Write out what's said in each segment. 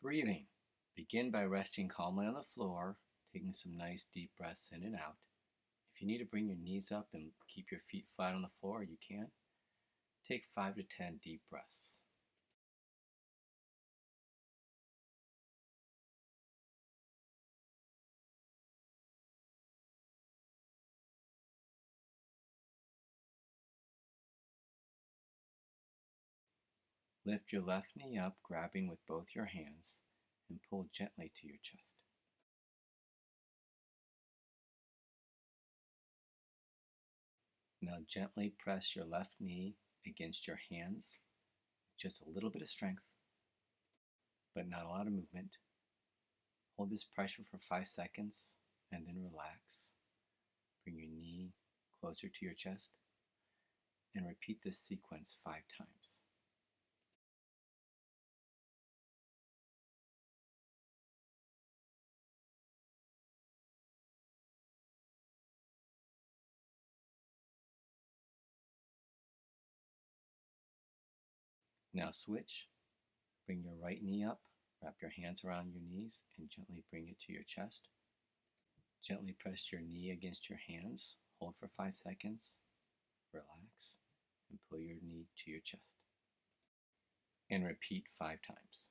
Breathing. Begin by resting calmly on the floor, taking some nice deep breaths in and out. If you need to bring your knees up and keep your feet flat on the floor, you can. Take 5 to 10 deep breaths. Lift your left knee up, grabbing with both your hands, and pull gently to your chest. Now gently press your left knee against your hands. Just a little bit of strength, but not a lot of movement. Hold this pressure for 5 seconds and then relax. Bring your knee closer to your chest and repeat this sequence 5 times. Now switch. Bring your right knee up, wrap your hands around your knees, and gently bring it to your chest. Gently press your knee against your hands. Hold for 5 seconds. Relax, and pull your knee to your chest. And repeat 5 times.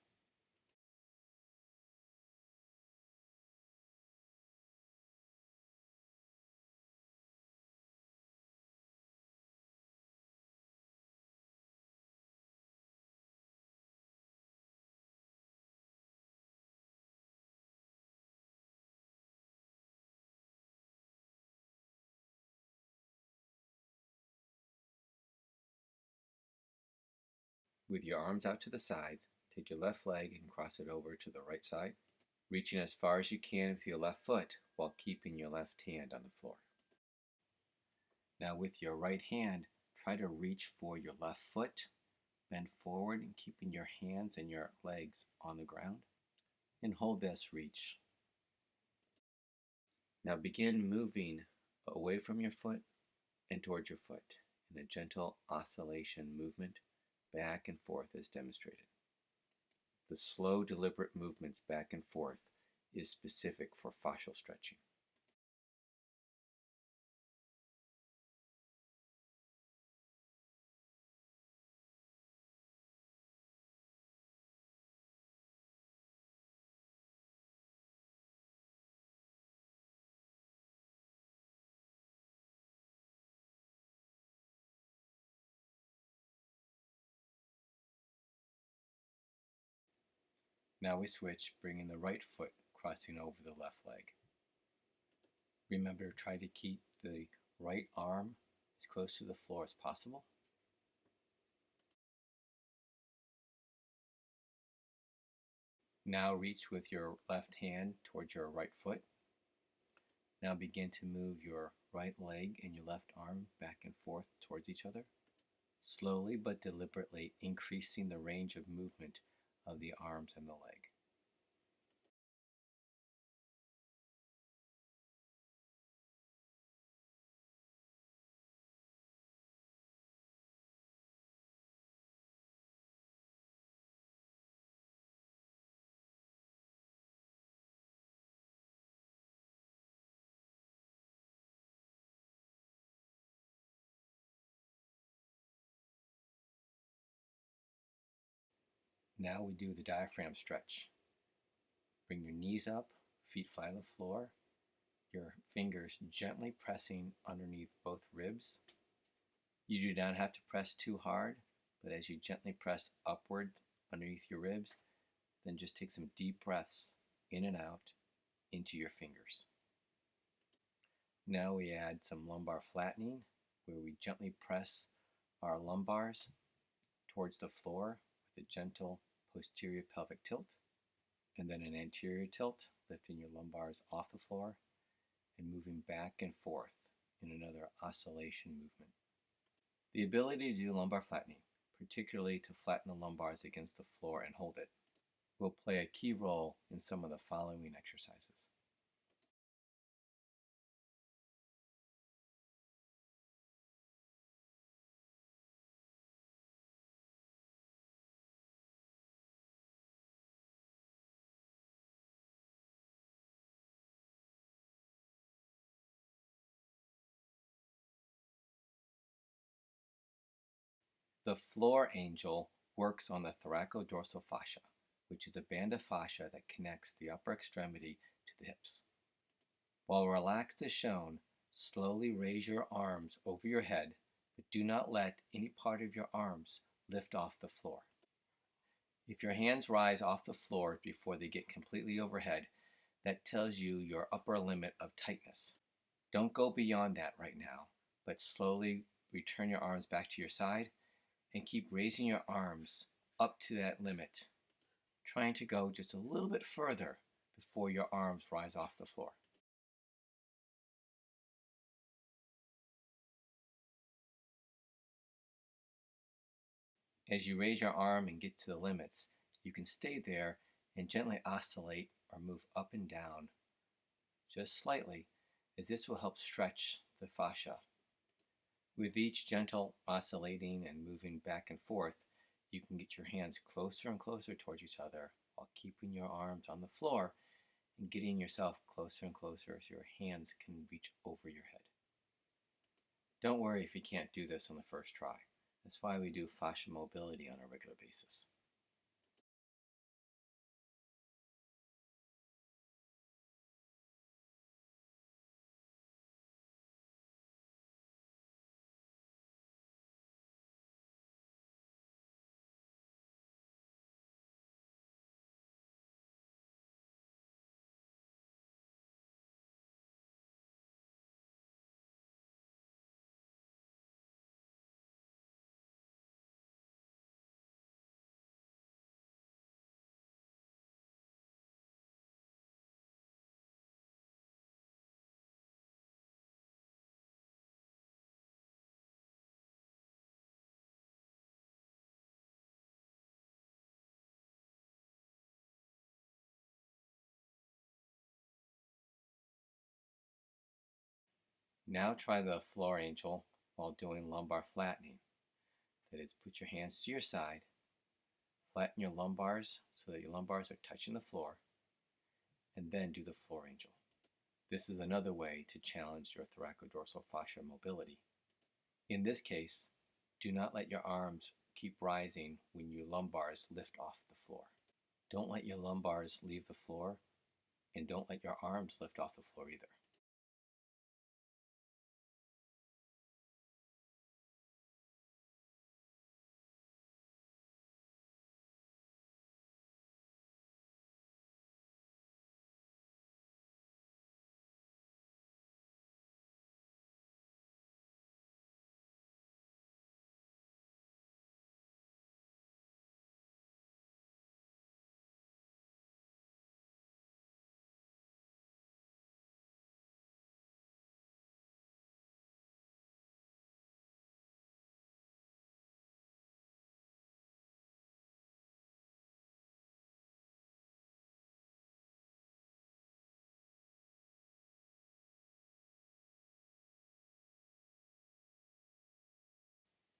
With your arms out to the side, take your left leg and cross it over to the right side, reaching as far as you can with your left foot while keeping your left hand on the floor. Now with your right hand, try to reach for your left foot, bend forward and keeping your hands and your legs on the ground, and hold this reach. Now begin moving away from your foot and towards your foot in a gentle oscillation movement back and forth as demonstrated. The slow, deliberate movements back and forth is specific for fascial stretching. Now we switch, bringing the right foot crossing over the left leg. Remember, try to keep the right arm as close to the floor as possible. Now reach with your left hand towards your right foot. Now begin to move your right leg and your left arm back and forth towards each other, slowly but deliberately increasing the range of movement of the arms and the leg. Now we do the diaphragm stretch. Bring your knees up, feet flat on the floor, your fingers gently pressing underneath both ribs. You do not have to press too hard, but as you gently press upward underneath your ribs, then just take some deep breaths in and out into your fingers. Now we add some lumbar flattening, where we gently press our lumbars towards the floor with a gentle posterior pelvic tilt, and then an anterior tilt, lifting your lumbars off the floor and moving back and forth in another oscillation movement. The ability to do lumbar flattening, particularly to flatten the lumbars against the floor and hold it, will play a key role in some of the following exercises. The floor angel works on the thoracodorsal fascia, which is a band of fascia that connects the upper extremity to the hips. While relaxed as shown, slowly raise your arms over your head, but do not let any part of your arms lift off the floor. If your hands rise off the floor before they get completely overhead, that tells you your upper limit of tightness. Don't go beyond that right now, but slowly return your arms back to your side and keep raising your arms up to that limit, trying to go just a little bit further before your arms rise off the floor. As you raise your arm and get to the limits, you can stay there and gently oscillate or move up and down just slightly, as this will help stretch the fascia. With each gentle oscillating and moving back and forth, you can get your hands closer and closer towards each other while keeping your arms on the floor and getting yourself closer and closer so your hands can reach over your head. Don't worry if you can't do this on the first try. That's why we do fascia mobility on a regular basis. Now try the floor angel while doing lumbar flattening. That is, put your hands to your side, flatten your lumbars so that your lumbars are touching the floor, and then do the floor angel. This is another way to challenge your thoracodorsal fascia mobility. In this case, do not let your arms keep rising when your lumbars lift off the floor. Don't let your lumbars leave the floor, and don't let your arms lift off the floor either.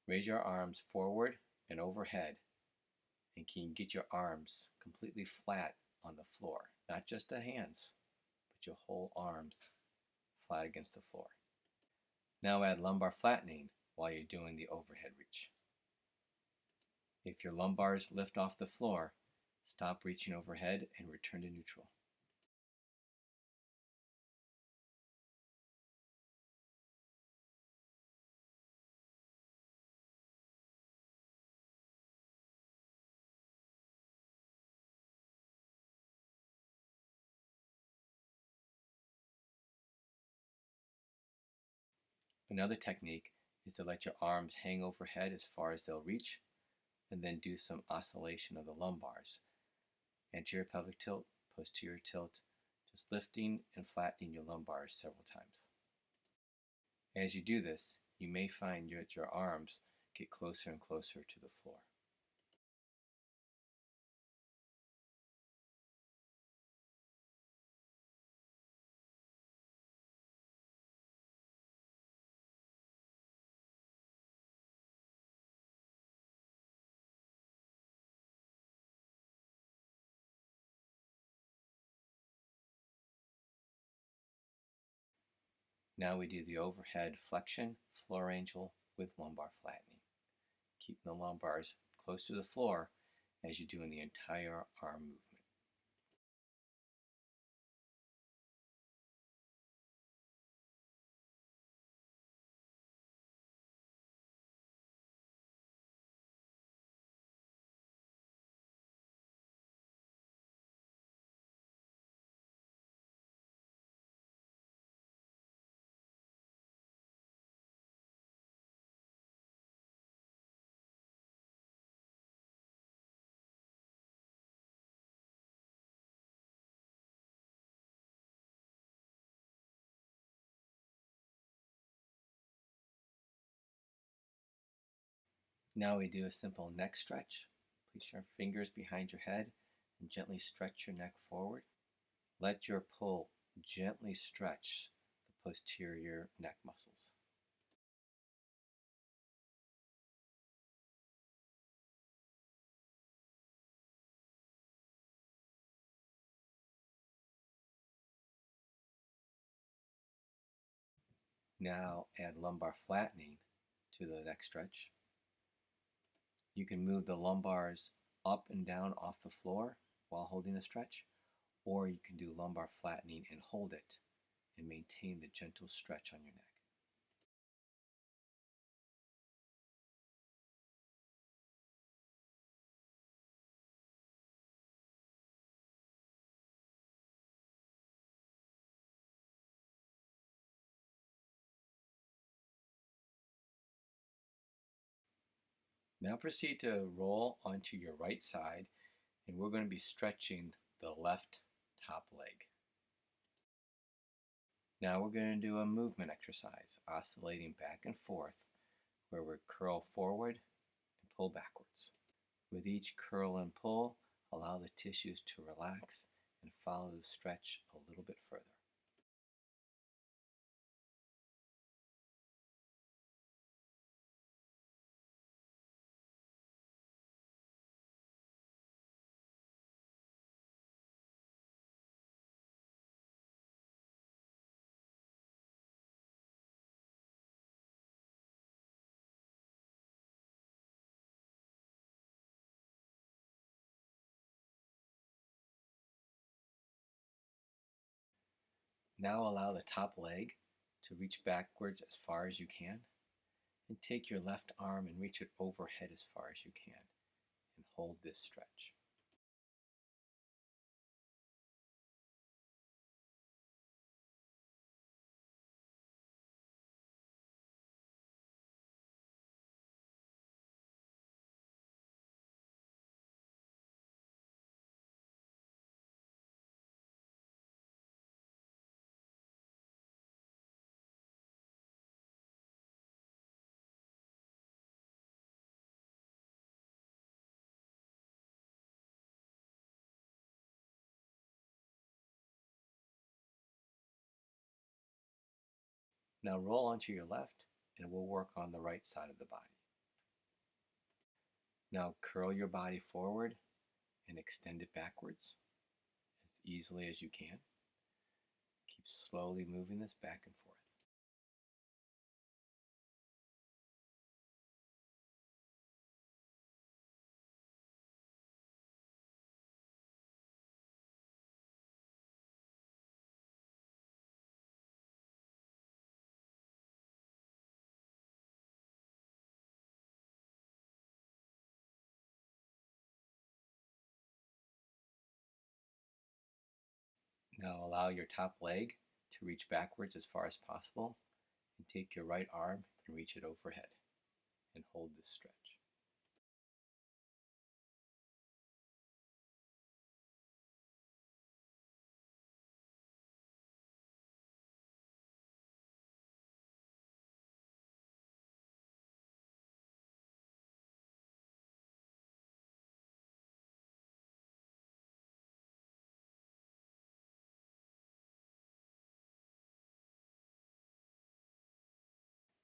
Raise your arms forward and overhead, and can you get your arms completely flat on the floor? Not just the hands, but your whole arms flat against the floor. Now add lumbar flattening while you're doing the overhead reach. If your lumbars lift off the floor, stop reaching overhead and return to neutral. Another technique is to let your arms hang overhead as far as they'll reach, and then do some oscillation of the lumbars. Anterior pelvic tilt, posterior tilt, just lifting and flattening your lumbars several times. As you do this, you may find that your arms get closer and closer to the floor. Now we do the overhead flexion, floor angel with lumbar flattening. keeping the lumbars close to the floor as you do in the entire arm movement. Now we do a simple neck stretch. Place your fingers behind your head and gently stretch your neck forward. Let your pull gently stretch the posterior neck muscles. Now add lumbar flattening to the neck stretch. You can move the lumbars up and down off the floor while holding the stretch, or you can do lumbar flattening and hold it and maintain the gentle stretch on your neck. Now proceed to roll onto your right side, and we're going to be stretching the left top leg. Now we're going to do a movement exercise, oscillating back and forth, where we curl forward and pull backwards. With each curl and pull, allow the tissues to relax and follow the stretch a little bit further. Now allow the top leg to reach backwards as far as you can, and take your left arm and reach it overhead as far as you can, and hold this stretch. Now roll onto your left, and we'll work on the right side of the body. Now curl your body forward and extend it backwards as easily as you can. Keep slowly moving this back and forth. Now allow your top leg to reach backwards as far as possible, and take your right arm and reach it overhead, and hold this stretch.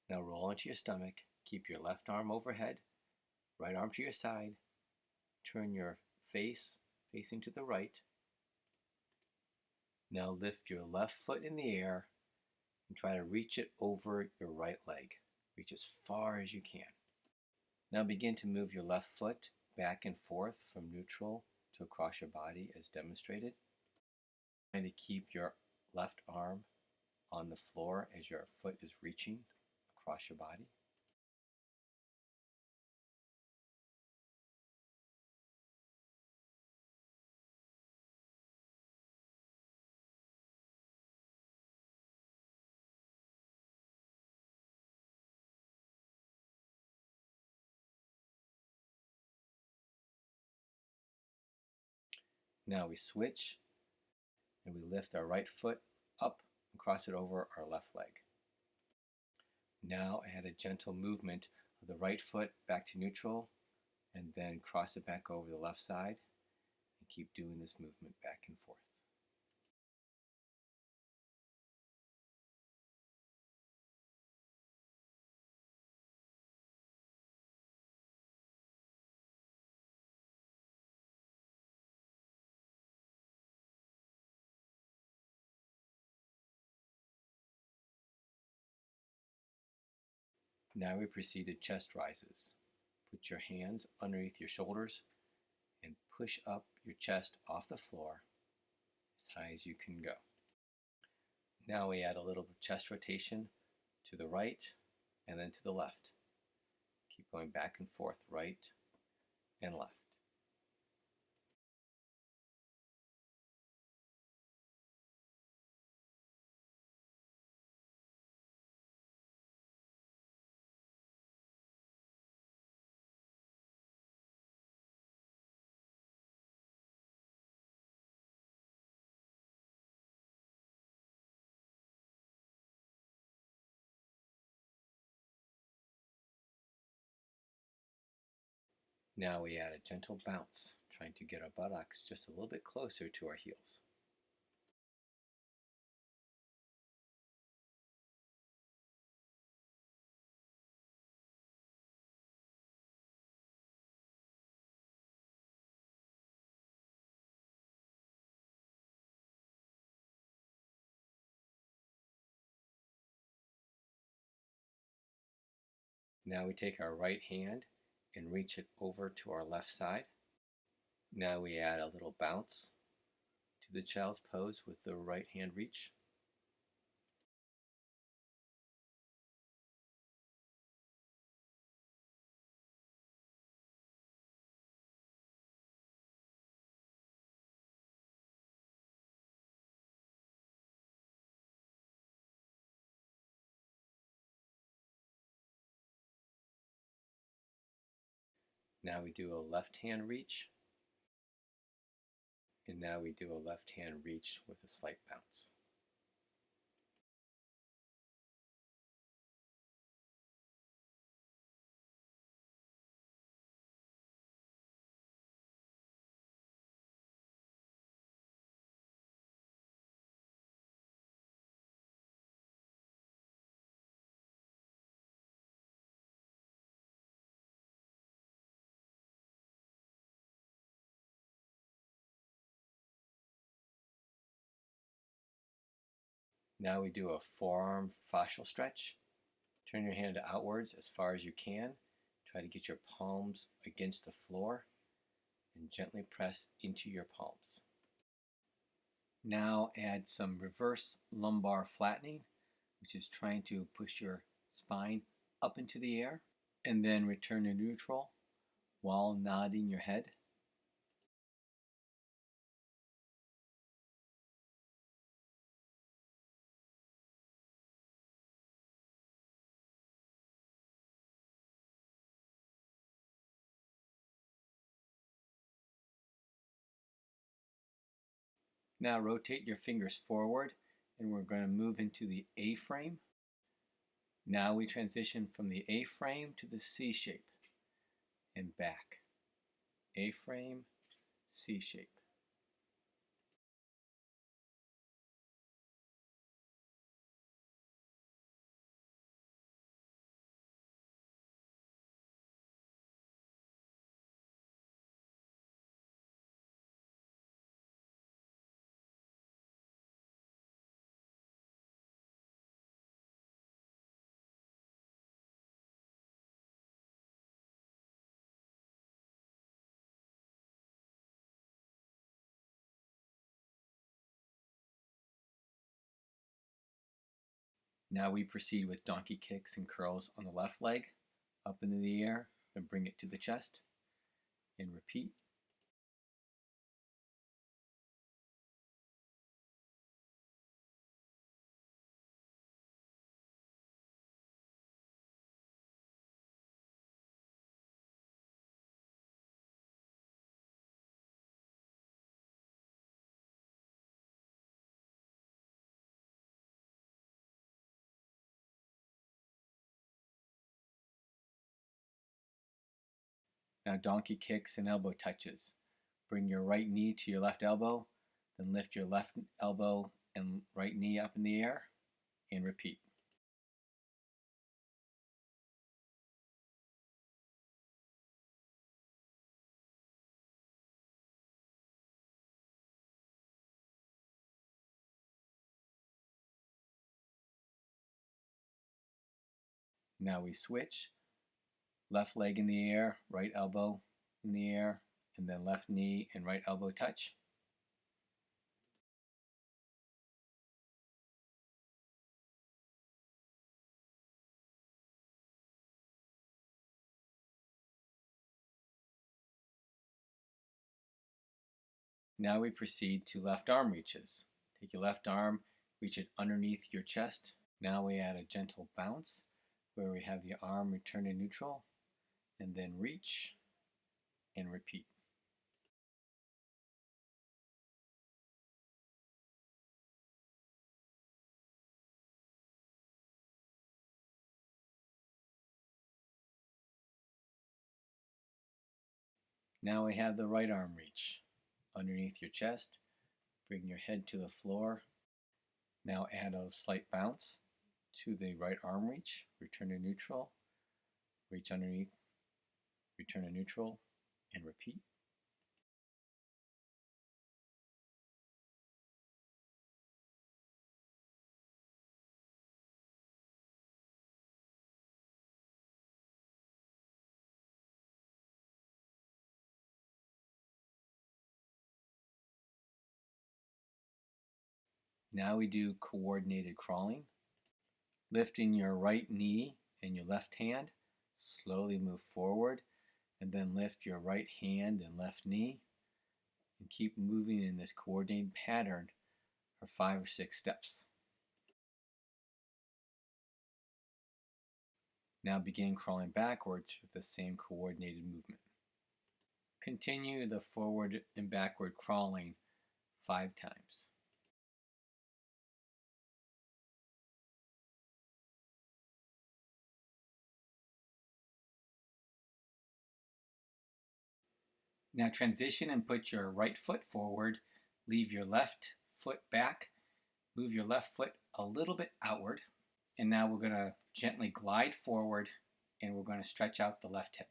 Now roll onto your stomach, keep your left arm overhead, right arm to your side, turn your face facing to the right. Now lift your left foot in the air and try to reach it over your right leg. Reach as far as you can. Now begin to move your left foot back and forth from neutral to across your body as demonstrated. Trying to keep your left arm on the floor as your foot is reaching across your body. Now we switch and we lift our right foot up and cross it over our left leg. Now add a gentle movement of the right foot back to neutral and then cross it back over the left side and keep doing this movement back and forth. Now we proceed to chest rises. Put your hands underneath your shoulders and push up your chest off the floor as high as you can go. Now we add a little chest rotation to the right and then to the left. Keep going back and forth, right and left. Now we add a gentle bounce, trying to get our buttocks just a little bit closer to our heels. Now we take our right hand and reach it over to our left side. Now we add a little bounce to the child's pose with the right hand reach. Now we do a left hand reach. And now we do a left hand reach with a slight bounce. Now we do a forearm fascial stretch. Turn your hand outwards as far as you can. Try to get your palms against the floor and gently press into your palms. Now add some reverse lumbar flattening, which is trying to push your spine up into the air and then return to neutral while nodding your head. Now rotate your fingers forward and we're going to move into the A frame. Now we transition from the A frame to the C shape and back. A frame, C shape. Now we proceed with donkey kicks and curls on the left leg, up into the air, then bring it to the chest, and repeat. Now donkey kicks and elbow touches. Bring your right knee to your left elbow, then lift your left elbow and right knee up in the air, and repeat. Now we switch. Left leg in the air, right elbow in the air, and then left knee and right elbow touch. Now we proceed to left arm reaches. Take your left arm, reach it underneath your chest. Now we add a gentle bounce where we have the arm return to neutral, and then reach and repeat. Now we have the right arm reach. Underneath your chest, bring your head to the floor. Now add a slight bounce to the right arm reach, return to neutral, reach underneath, return to neutral, and repeat. Now we do coordinated crawling. Lifting your right knee and your left hand, slowly move forward, and then lift your right hand and left knee, and keep moving in this coordinated pattern for 5 or 6 steps. Now begin crawling backwards with the same coordinated movement. Continue the forward and backward crawling 5 times. Now transition and put your right foot forward, leave your left foot back, move your left foot a little bit outward, and now we're going to gently glide forward and we're going to stretch out the left hip.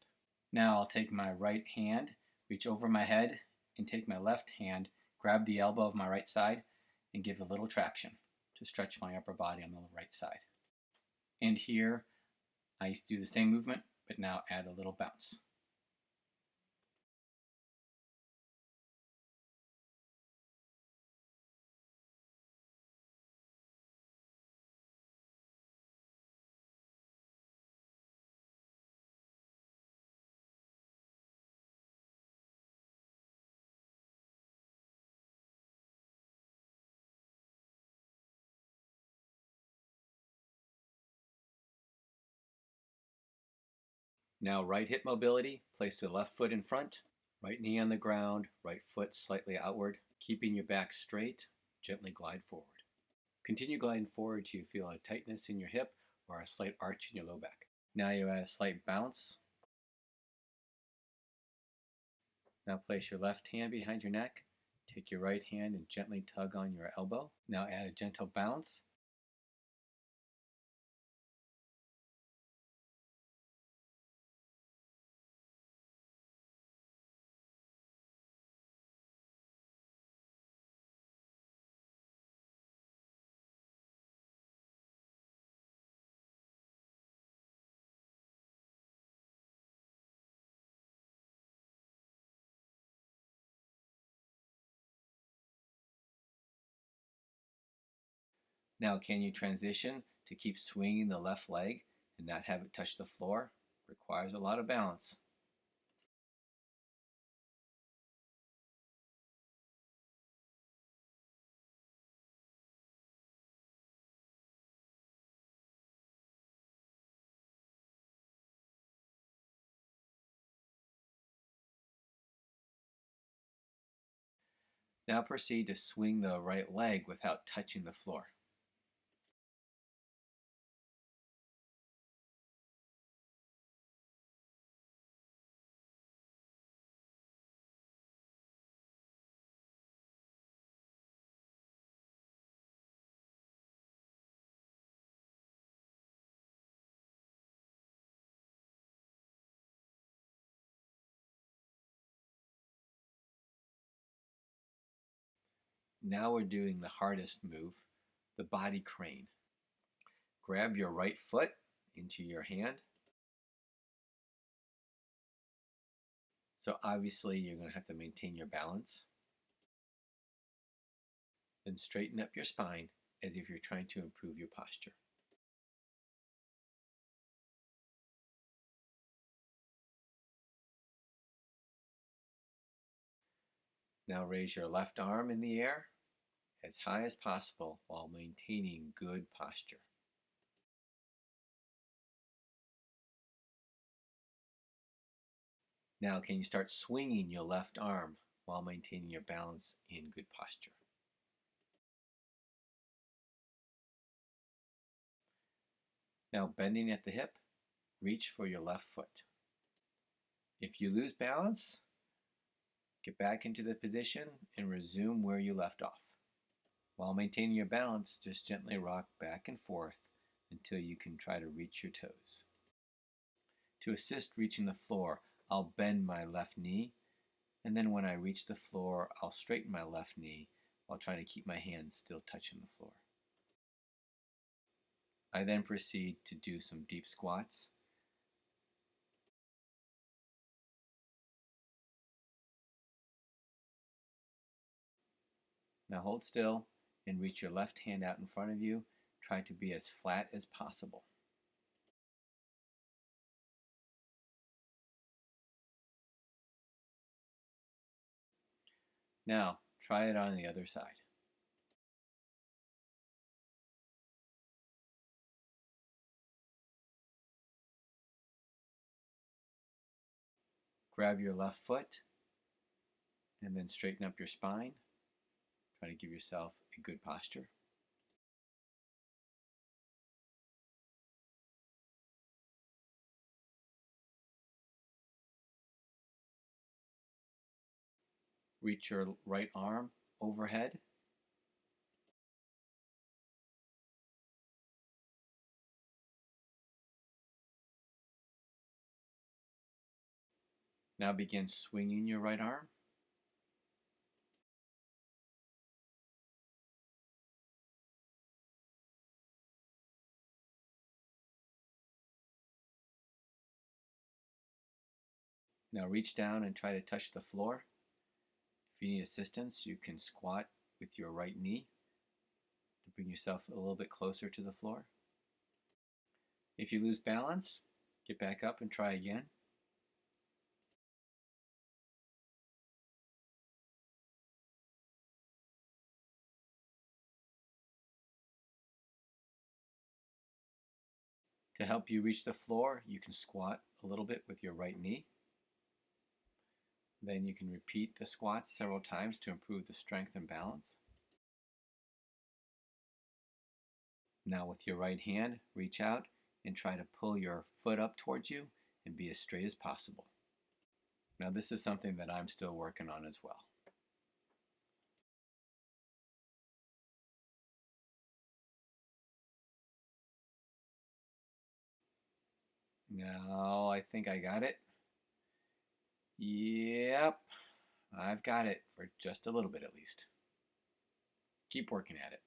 Now I'll take my right hand, reach over my head, and take my left hand, grab the elbow of my right side, and give a little traction to stretch my upper body on the right side. And here I do the same movement, but now add a little bounce. Now right hip mobility, place the left foot in front, right knee on the ground, right foot slightly outward, keeping your back straight, gently glide forward. Continue gliding forward till you feel a tightness in your hip or a slight arch in your low back. Now you add a slight bounce. Now place your left hand behind your neck, take your right hand and gently tug on your elbow. Now add a gentle bounce. Now can you transition to keep swinging the left leg and not have it touch the floor requires a lot of balance. Now proceed to swing the right leg without touching the floor. Now we're doing the hardest move, the body crane. Grab your right foot into your hand. So obviously you're going to have to maintain your balance. Then straighten up your spine as if you're trying to improve your posture. Now raise your left arm in the air as high as possible while maintaining good posture. Now can you start swinging your left arm while maintaining your balance in good posture? Now bending at the hip, reach for your left foot. If you lose balance, get back into the position and resume where you left off. While maintaining your balance, just gently rock back and forth until you can try to reach your toes. To assist reaching the floor, I'll bend my left knee, and then when I reach the floor, I'll straighten my left knee while trying to keep my hands still touching the floor. I then proceed to do some deep squats. Now hold still and reach your left hand out in front of you. Try to be as flat as possible. Now, try it on the other side. Grab your left foot and then straighten up your spine. Try to give yourself a good posture. Reach your right arm overhead. Now begin swinging your right arm. Now reach down and try to touch the floor. If you need assistance, you can squat with your right knee to bring yourself a little bit closer to the floor. If you lose balance, get back up and try again. To help you reach the floor, you can squat a little bit with your right knee. Then you can repeat the squats several times to improve the strength and balance. Now with your right hand, reach out and try to pull your foot up towards you and be as straight as possible. Now this is something that I'm still working on as well. Now I think I got it. Yep, I've got it for just a little bit at least. Keep working at it.